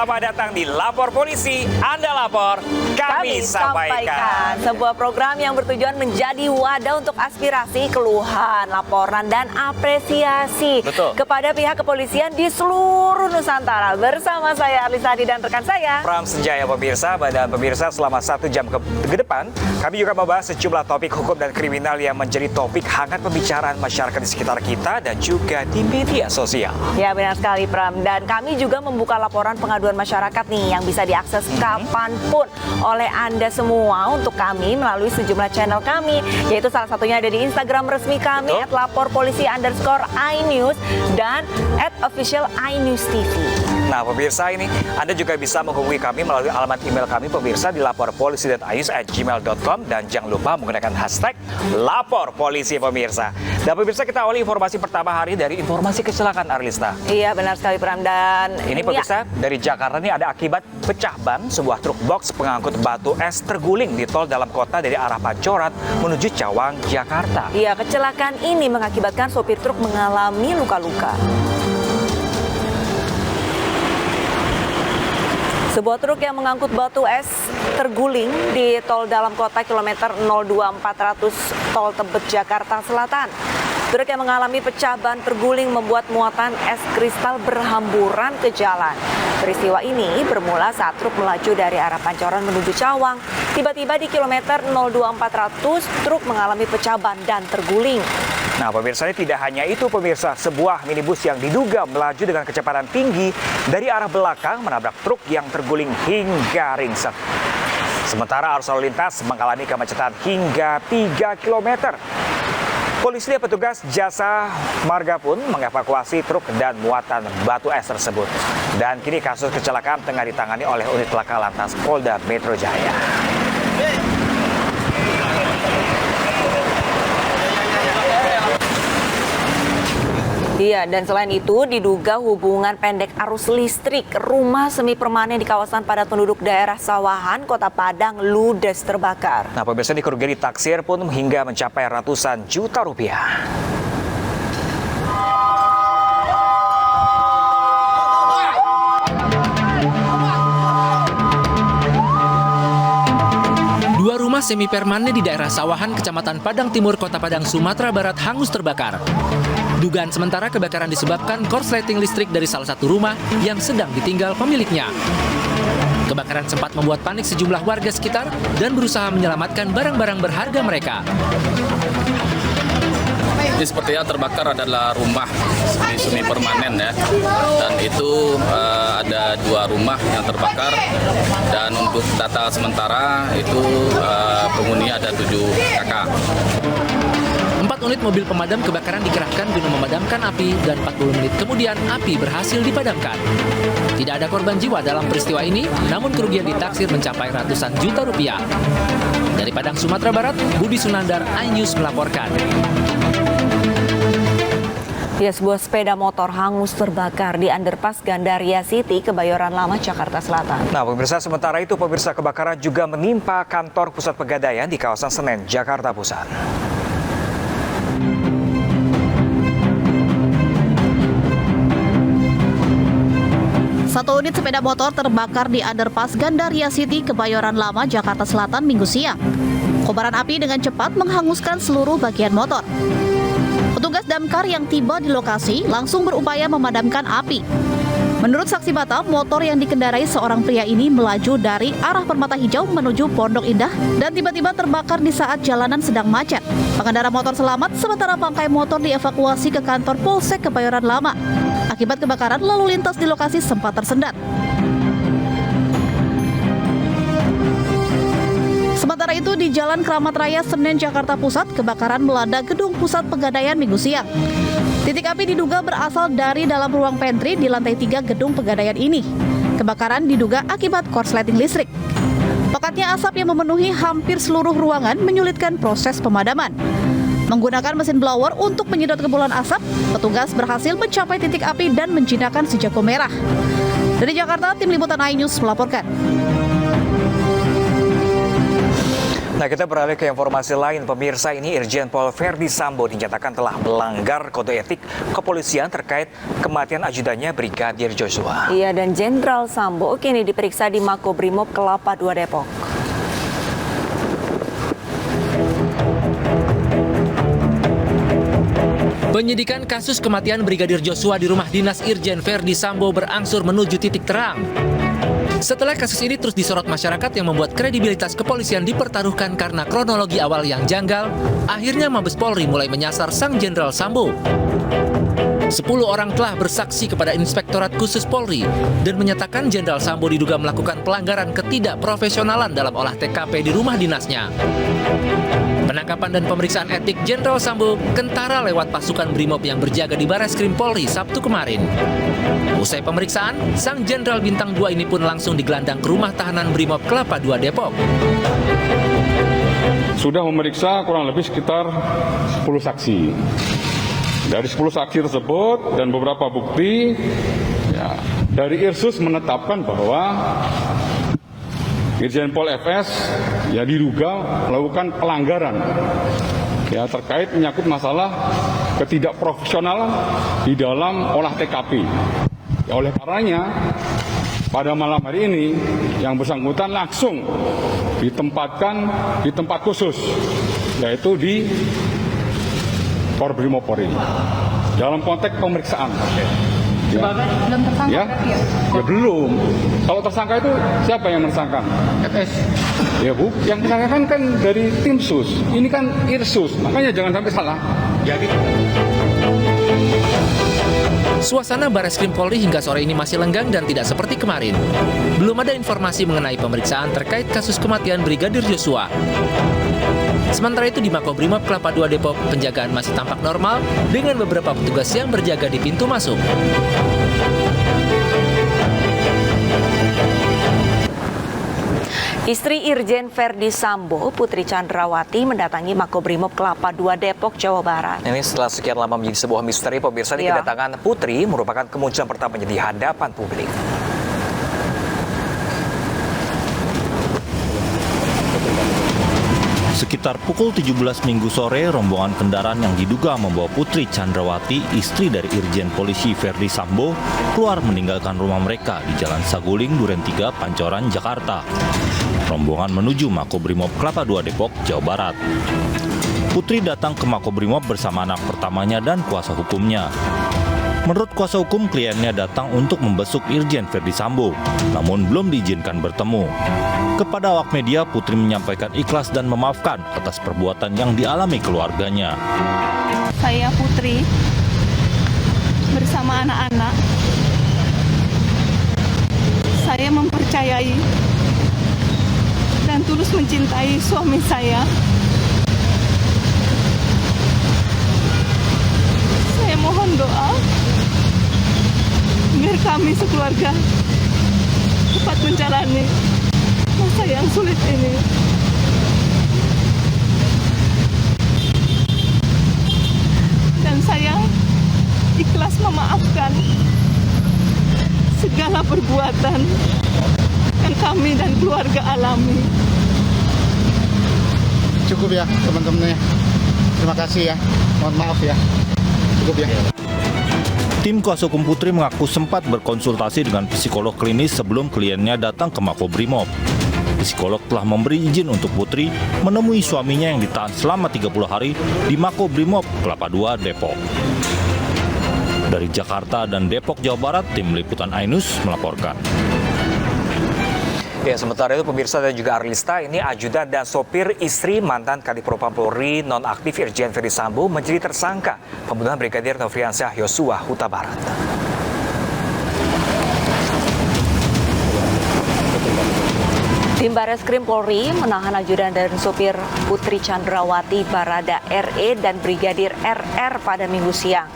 Selamat datang di Lapor Polisi. Anda lapor, kami sampaikan. Sebuah program yang bertujuan menjadi wadah untuk aspirasi, keluhan, laporan, dan apresiasi kepada pihak kepolisian di seluruh Nusantara. Bersama saya Arlisadi dan rekan saya Pram Senjaya pemirsa. Dan pemirsa, selama 1 jam ke depan kami juga membahas sejumlah topik hukum dan kriminal yang menjadi topik hangat pembicaraan masyarakat di sekitar kita dan juga di media sosial. Ya, benar sekali Pram. Dan kami juga membuka laporan pengaduan masyarakat nih yang bisa diakses kapanpun oleh Anda semua untuk kami melalui sejumlah channel kami, yaitu salah satunya ada di Instagram resmi kami @laporpolisi_inews dan @official_inews_tv. Nah pemirsa, ini Anda juga bisa menghubungi kami melalui alamat email kami pemirsa di laporpolisi.inews@gmail.com dan jangan lupa menggunakan hashtag Lapor Polisi pemirsa. Dan pemirsa, kita awali informasi pertama hari dari informasi kecelakaan Arlista. Iya, benar sekali Pram. Dan ini pemirsa, dari Jakarta ini ada akibat pecah ban sebuah truk box pengangkut batu es terguling di tol dalam kota dari arah Pancoran menuju Cawang, Jakarta. Iya, kecelakaan ini mengakibatkan sopir truk mengalami luka-luka. Sebuah truk yang mengangkut batu es terguling di tol dalam kota kilometer 02400 Tol Tebet, Jakarta Selatan. Truk yang mengalami pecah ban terguling membuat muatan es kristal berhamburan ke jalan. Peristiwa ini bermula saat truk melaju dari arah Pancoran menuju Cawang. Tiba-tiba di kilometer 02400 truk mengalami pecah ban dan terguling. Nah pemirsa, ini tidak hanya itu pemirsa, sebuah minibus yang diduga melaju dengan kecepatan tinggi dari arah belakang menabrak truk yang terguling hingga ringsek. Sementara arus lalu lintas mengalami kemacetan hingga 3 km. Polisi dan petugas jasa marga pun mengevakuasi truk dan muatan batu es tersebut. Dan kini kasus kecelakaan tengah ditangani oleh unit laka lantas Polda Metro Jaya. Iya, dan selain itu diduga hubungan pendek arus listrik rumah semi permanen di kawasan padat penduduk daerah Sawahan, Kota Padang ludes terbakar. Nah pemirsa, ini kerugian ditaksir pun hingga mencapai ratusan juta rupiah. Dua rumah semi permanen di daerah Sawahan, Kecamatan Padang Timur, Kota Padang, Sumatera Barat hangus terbakar. Dugaan sementara kebakaran disebabkan korsleting listrik dari salah satu rumah yang sedang ditinggal pemiliknya. Kebakaran sempat membuat panik sejumlah warga sekitar dan berusaha menyelamatkan barang-barang berharga mereka. Ini sepertinya terbakar adalah rumah semi permanen ya, dan itu ada 2 rumah yang terbakar, dan untuk data sementara itu penghuninya ada 7 kakak. 4 unit mobil pemadam kebakaran dikerahkan guna memadamkan api dan 40 menit kemudian api berhasil dipadamkan. Tidak ada korban jiwa dalam peristiwa ini, namun kerugian ditaksir mencapai ratusan juta rupiah. Dari Padang, Sumatera Barat, Budi Sunandar, iNews melaporkan. Ya, sebuah sepeda motor hangus terbakar di underpass Gandaria City, Kebayoran Lama, Jakarta Selatan. Nah pemirsa, sementara itu pemirsa, kebakaran juga menimpa kantor pusat pegadaian di kawasan Senen, Jakarta Pusat. Satu unit sepeda motor terbakar di underpass Gandaria City, Kebayoran Lama, Jakarta Selatan Minggu siang. Kobaran api dengan cepat menghanguskan seluruh bagian motor. Petugas damkar yang tiba di lokasi langsung berupaya memadamkan api. Menurut saksi mata, motor yang dikendarai seorang pria ini melaju dari arah Permata Hijau menuju Pondok Indah dan tiba-tiba terbakar di saat jalanan sedang macet. Pengendara motor selamat, sementara bangkai motor dievakuasi ke kantor Polsek Kebayoran Lama. Akibat kebakaran, lalu lintas di lokasi sempat tersendat. Sementara itu, di Jalan Kramat Raya Senen, Jakarta Pusat, kebakaran melanda gedung pusat pegadaian Minggu siang. Titik api diduga berasal dari dalam ruang pantry di lantai 3 gedung pegadaian ini. Kebakaran diduga akibat korsleting listrik. Pekatnya asap yang memenuhi hampir seluruh ruangan menyulitkan proses pemadaman. Menggunakan mesin blower untuk menyedot kepulan asap, petugas berhasil mencapai titik api dan menjinakkan si jago merah. Dari Jakarta, tim liputan iNews melaporkan. Nah, kita beralih ke informasi lain. Pemirsa, ini Irjen Pol Verdi Sambo dinyatakan telah melanggar kode etik kepolisian terkait kematian ajudannya Brigadir Joshua. Iya, dan Jenderal Sambo kini diperiksa di Makobrimob Kelapa II Depok. Penyidikan kasus kematian Brigadir Joshua di rumah dinas Irjen Verdi Sambo berangsur menuju titik terang. Setelah kasus ini terus disorot masyarakat yang membuat kredibilitas kepolisian dipertaruhkan karena kronologi awal yang janggal, akhirnya Mabes Polri mulai menyasar sang Jenderal Sambo. 10 orang telah bersaksi kepada Inspektorat Khusus Polri dan menyatakan Jenderal Sambo diduga melakukan pelanggaran ketidakprofesionalan dalam olah TKP di rumah dinasnya. Penangkapan dan pemeriksaan etik Jenderal Sambo kentara lewat pasukan Brimob yang berjaga di Bareskrim Polri Sabtu kemarin. Usai pemeriksaan, sang Jenderal Bintang 2 ini pun langsung digelandang ke rumah tahanan Brimob Kelapa II Depok. Sudah memeriksa kurang lebih sekitar 10 saksi. Dari 10 saksi tersebut dan beberapa bukti, ya, dari Irsus menetapkan bahwa Irjen Pol FS ya diduga melakukan pelanggaran ya terkait menyangkut masalah ketidakprofesionalan di dalam olah TKP. Ya, oleh karenanya pada malam hari ini yang bersangkutan langsung ditempatkan di tempat khusus, yaitu di Korbrimop Polri dalam konteks pemeriksaan. Ya. Belum tersangka Ya? Ya belum. Kalau tersangka itu siapa yang menersangka? FS. Ya Bu, yang tersangka kan dari tim sus. Ini kan Irsus, makanya jangan sampai salah. Jadi Suasana Bareskrim Polri hingga sore ini masih lenggang dan tidak seperti kemarin. Belum ada informasi mengenai pemeriksaan terkait kasus kematian Brigadir Joshua. Sementara itu di Makobrimob Kelapa II Depok, penjagaan masih tampak normal dengan beberapa petugas yang berjaga di pintu masuk. Istri Irjen Verdi Sambo, Putri Chandrawati, mendatangi Makobrimob Kelapa II Depok, Jawa Barat. Ini setelah sekian lama menjadi sebuah misteri, pemirsa, ini kedatangan Putri merupakan kemunculan pertamanya di hadapan publik. Sekitar pukul 17 Minggu sore, rombongan kendaraan yang diduga membawa Putri Chandrawati, istri dari Irjen Polisi Verdi Sambo, keluar meninggalkan rumah mereka di Jalan Saguling, Duren 3, Pancoran, Jakarta. Rombongan menuju Makobrimob Kelapa II Depok, Jawa Barat. Putri datang ke Makobrimob bersama anak pertamanya dan kuasa hukumnya. Menurut kuasa hukum, kliennya datang untuk membesuk Irjen Verdi Sambo, namun belum diizinkan bertemu. Kepada awak media, Putri menyampaikan ikhlas dan memaafkan atas perbuatan yang dialami keluarganya. Saya Putri bersama anak-anak. Saya mempercayai dan tulus mencintai suami saya. Saya mohon doa biar kami sekeluarga cepat menjalani masa yang sulit ini. Dan saya ikhlas memaafkan segala perbuatan yang kami dan keluarga alami. Cukup ya teman-temannya. Terima kasih ya. Mohon maaf ya. Cukup ya. Tim kuasa hukum Putri mengaku sempat berkonsultasi dengan psikolog klinis sebelum kliennya datang ke Makobrimob. Psikolog telah memberi izin untuk Putri menemui suaminya yang ditahan selama 30 hari di Makobrimob Kelapa II Depok. Dari Jakarta dan Depok, Jawa Barat, tim liputan Ainus melaporkan. Ya, sementara itu pemirsa dan juga Arlista, ini ajudan dan sopir istri mantan Kadipropam Polri nonaktif Irjen Verdi Sambo menjadi tersangka pembunuhan Brigadir Nofriansyah Yosua Huta Barat. Tim Bareskrim Polri menahan ajudan dan sopir Putri Chandrawati, Barada RE dan Brigadir RR pada Minggu siang.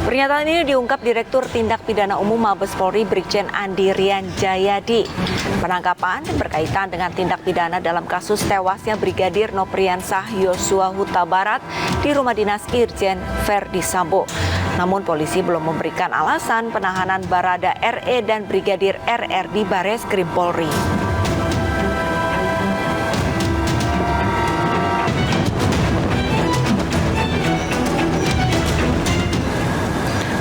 Pernyataan ini diungkap Direktur Tindak Pidana Umum Mabes Polri Brigjen Andi Rian Jayadi. Penangkapan berkaitan dengan tindak pidana dalam kasus tewasnya Brigadir Nofriansyah Yosua Huta Barat di rumah dinas Irjen Verdi Sambo. Namun polisi belum memberikan alasan penahanan Barada RE dan Brigadir RR di Bareskrim Polri.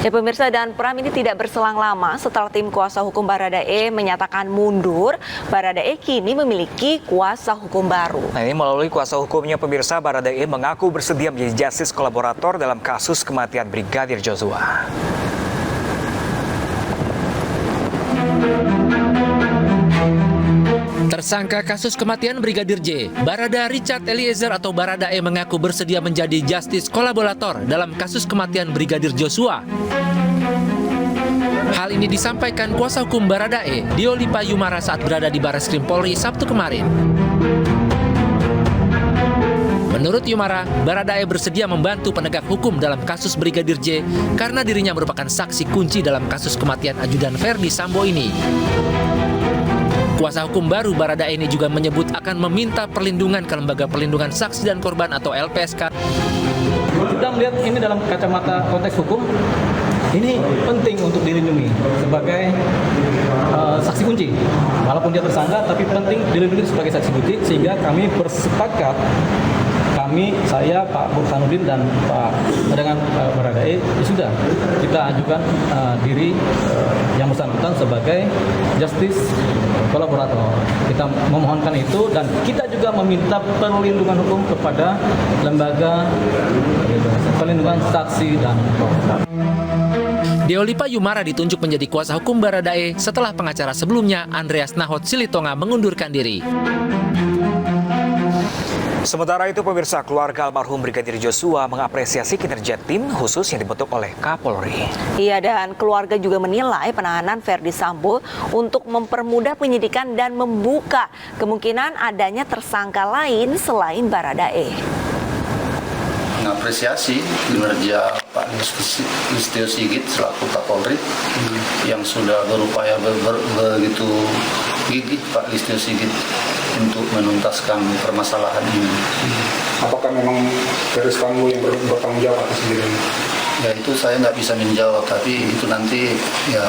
Ya pemirsa, dan Pram, ini tidak berselang lama setelah tim kuasa hukum Baradae menyatakan mundur. Baradae kini memiliki kuasa hukum baru. Nah, ini melalui kuasa hukumnya pemirsa, Baradae mengaku bersedia menjadi justice kolaborator dalam kasus kematian Brigadir Joshua. Tersangka kasus kematian Brigadir J, Barada Richard Eliezer atau Baradae mengaku bersedia menjadi justice kolaborator dalam kasus kematian Brigadir Joshua. Hal ini disampaikan kuasa hukum Baradae, Diolipa Yumara, saat berada di Barreskrim Polri Sabtu kemarin. Menurut Yumara, Baradae bersedia membantu penegak hukum dalam kasus Brigadir J karena dirinya merupakan saksi kunci dalam kasus kematian ajudan Ferdi Sambo ini. Kuasa hukum baru Baradae ini juga menyebut akan meminta perlindungan ke Lembaga Perlindungan Saksi dan Korban atau LPSK. Kita melihat ini dalam kacamata konteks hukum, ini penting untuk dilindungi sebagai saksi kunci. Walaupun dia tersangka, tapi penting dilindungi sebagai saksi kunci, sehingga kami bersepakat, saya, Pak Burhanuddin dan Pak dengan Baradae, ya sudah kita ajukan diri yang bersangkutan sebagai justice kolaborator. Kita memohonkan itu dan kita juga meminta perlindungan hukum kepada lembaga perlindungan saksi dan korban. Diolipa Yumara ditunjuk menjadi kuasa hukum Baradae setelah pengacara sebelumnya Andreas Nahot Silitonga mengundurkan diri. Sementara itu pemirsa, keluarga almarhum Brigadir Joshua mengapresiasi kinerja tim khusus yang dibentuk oleh Kapolri. Iya, dan keluarga juga menilai penahanan Ferdi Sambo untuk mempermudah penyidikan dan membuka kemungkinan adanya tersangka lain selain Baradae. Mengapresiasi kinerja Pak Listio Sigit selaku Kapolri yang sudah berupaya begitu gigih Pak Listio Sigit untuk menuntaskan permasalahan ini. Apakah memang Ferdi Sambo yang bertanggung jawab atas sendiri? Ya itu saya nggak bisa menjawab, tapi itu nanti ya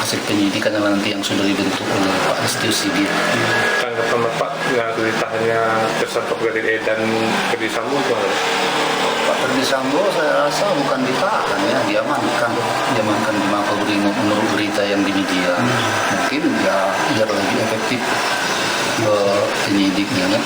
hasil penyidikan nanti yang sudah dibentuk oleh Pak Listio Sigit. Tanggapan Bapak yang ditahannya tersangka Brigadir dan Ferdi Sambo itu apa? Pak Ferdi Sambo saya rasa bukan ditahan ya, diamankan di Makobrimob menurut berita yang di media. Mungkin ya biar lebih efektif penyidiknya.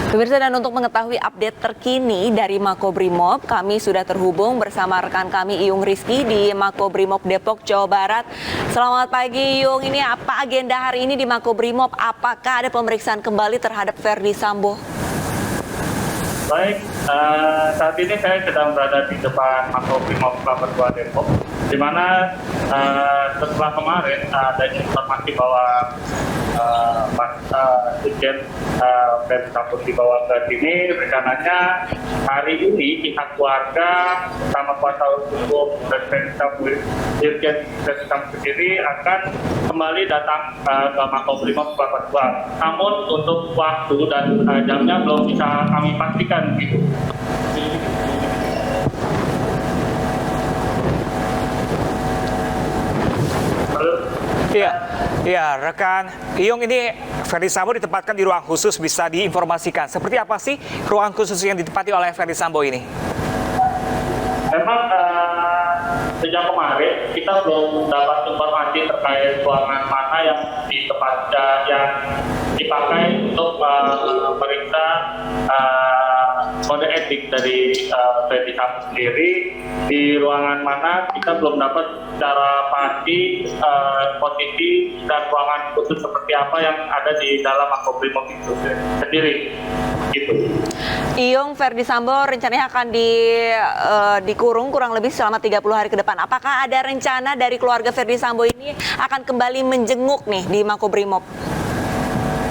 Pemirsa, dan untuk mengetahui update terkini dari Makobrimob, kami sudah terhubung bersama rekan kami Iyung Rizky di Makobrimob Depok, Jawa Barat. Selamat pagi Iyung, ini apa agenda hari ini di Makobrimob? Apakah ada pemeriksaan kembali terhadap Ferdi Sambo? Baik, saat ini saya sedang berada di depan Makobrimob Kelapa II Depok, di mana setelah kemarin adanya informasi bahwa Irjen Ferdi Sambo dibawa ke sini, rencananya hari ini pihak keluarga sama kuasa hukum Irjen Ferdi Sambo sendiri akan kembali datang ke Makobrimob Kelapa II. Namun untuk waktu dan jamnya belum bisa kami pastikan gitu. Ya, rekan Iyung, ini Ferdi Sambo ditempatkan di ruang khusus, bisa diinformasikan seperti apa sih ruang khusus yang ditempati oleh Ferdi Sambo ini? Memang sejak kemarin kita belum dapat informasi terkait ruangan mana yang dipakai untuk memeriksa kode etik dari Ferdi Sambo sendiri. Di ruangan mana kita belum dapat secara pasti posisi dan ruangan khusus seperti apa yang ada di dalam Makobrimob itu sendiri. Gitu. Iyung, Ferdi Sambo rencananya akan dikurung kurang lebih selama 30 hari ke depan. Apakah ada rencana dari keluarga Ferdi Sambo ini akan kembali menjenguk nih di Makobrimob?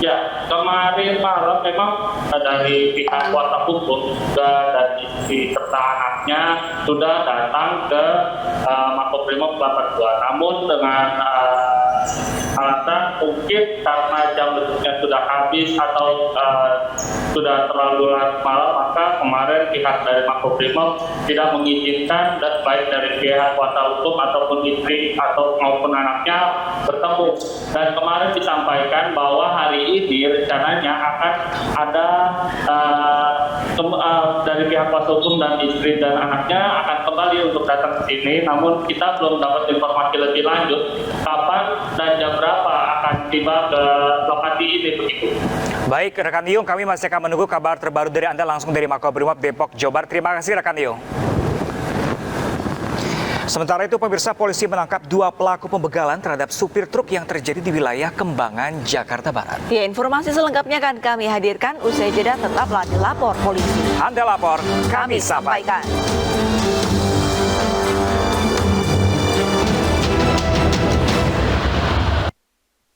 Ya, kemarin malam memang dari pihak kuasa hukum juga dari sisi tertahanannya sudah datang ke Makobrimob Kelapa II. Namun dengan alasan mungkin karena jam besuknya sudah habis atau sudah terlalu larut malam, maka kemarin pihak dari Makobrimob tidak mengizinkan dan baik dari pihak kuasa hukum ataupun istri atau maupun anaknya bertemu. Dan kemarin disampaikan bahwa hari ini rencananya akan ada dari pihak kuasa hukum dan istri dan anaknya akan kembali untuk datang ke sini, namun kita belum dapat informasi lebih lanjut kapan dan jam berapa akan tiba ke lokasi ini begitu. Baik, rekan Yung, kami masih akan menunggu kabar terbaru dari Anda langsung dari Makobrimob Depok, Jawa Barat. Terima kasih rekan Yung. Sementara itu, pemirsa, polisi menangkap 2 pelaku pembegalan terhadap supir truk yang terjadi di wilayah Kembangan, Jakarta Barat. Ya, informasi selengkapnya akan kami hadirkan usai jeda. Tetaplah di Lapor Polisi. Anda lapor, kami sampaikan.